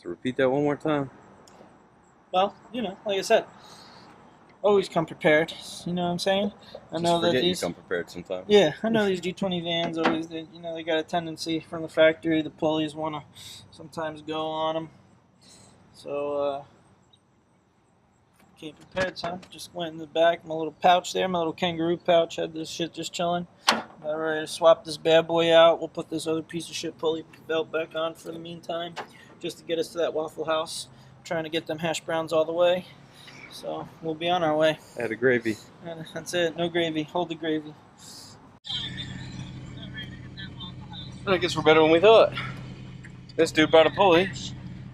So repeat that one more time. Well, you know, like I said, always come prepared. You know what I'm saying? I know that these you come prepared sometimes. Yeah, I know these G20 vans always, they got a tendency from the factory. The pulleys want to sometimes go on them. So, came prepared, son. Just went in the back, my little pouch there, my little kangaroo pouch, had this shit just chilling. Got ready to swap this bad boy out. We'll put this other piece of shit pulley belt back on for the meantime, just to get us to that Waffle House. Trying to get them hash browns all the way. So, we'll be on our way. Add a gravy. And that's it. No gravy. Hold the gravy. I guess we're better than we thought. This dude brought a pulley.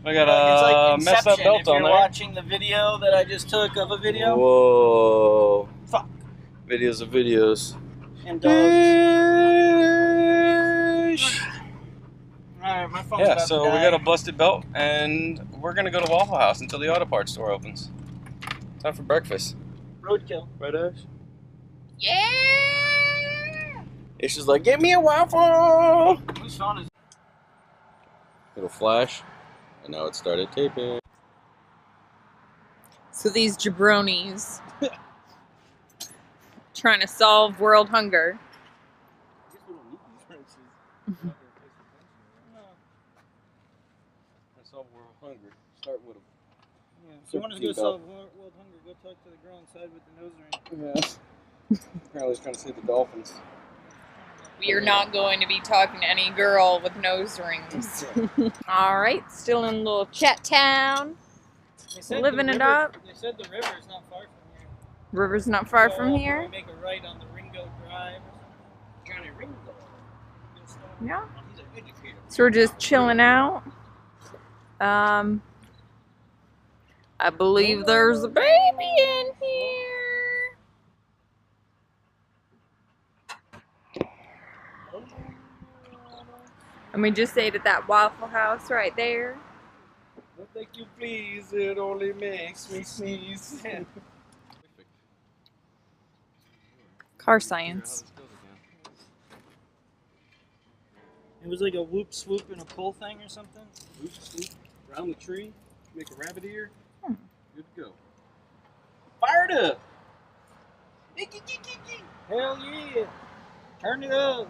I got a messed up belt on there. If you're watching the video that I just took of a video. Whoa. Fuck. Videos of videos. And dogs. Alright, my phone's about to die. We got a busted belt, and we're going to go to Waffle House until the auto parts store opens. Time for breakfast. Roadkill. Right, Ash? Yeah! It's just like, give me a waffle! Whose phone is Little flash, and now it started taping. So these jabronis trying to solve world hunger. Solve world hunger. Start with them. Yeah, if you want to go solve world hunger, go talk to the girl inside with the nose ring. Yeah. Apparently he's trying to save the dolphins. We are not going to be talking to any girl with nose rings. Alright, still in a little chat town. Living it up. They said the river is not far from here. River's not far from here. Make a right on the Ringo Drive or something. Johnny Ringo. Yeah. So we're just chilling out. I believe there's a baby in here. And we just ate at that Waffle House right there. Thank you, please. It only makes me sneeze. Car science. It was like a whoop swoop and a pull thing or something. Whoop, swoop, round the tree, make a rabbit ear. Good to go. Fire it up! Hell yeah! Turn it up!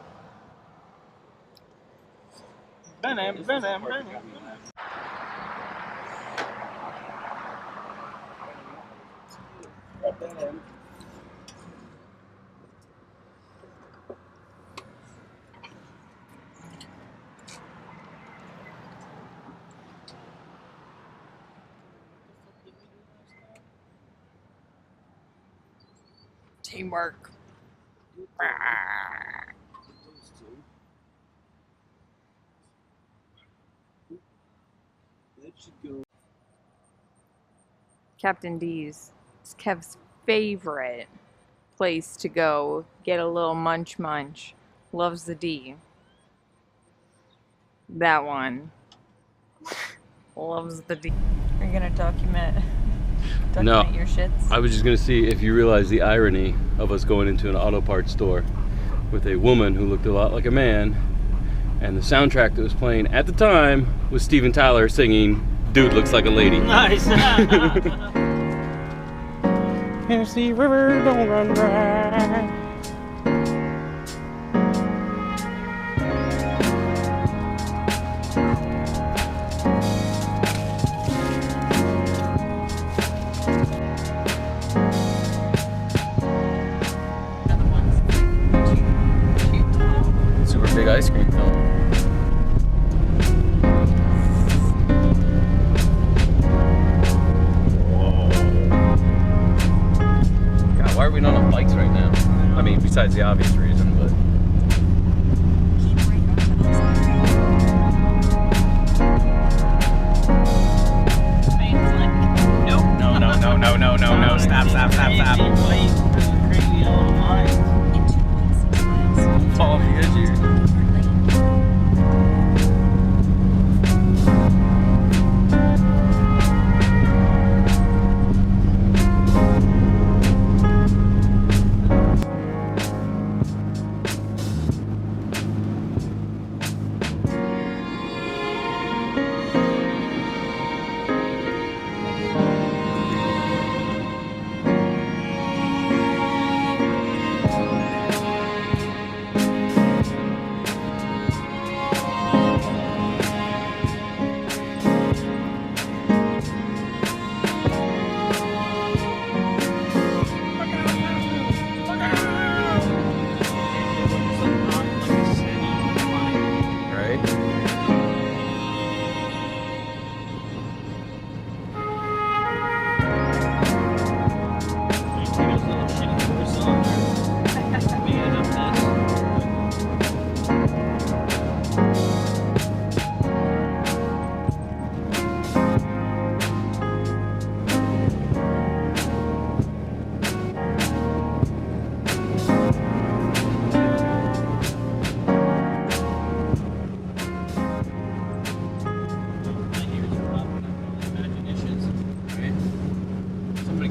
Bam, bam, bam. Teamwork. Captain D's. It's Kev's favorite place to go get a little munch. Loves the D. That one. Loves the D. Are you gonna document your shits? I was just gonna see if you realize the irony of us going into an auto parts store with a woman who looked a lot like a man, and the soundtrack that was playing at the time was Steven Tyler singing "Dude Looks Like a Lady." Nice. Tennessee River don't run dry. Super big ice cream cone. Why are we not on bikes right now? I mean, besides the obvious reason, but... No, stop. Crazy yellow lines. Fall off the edge here.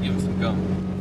give him some gum.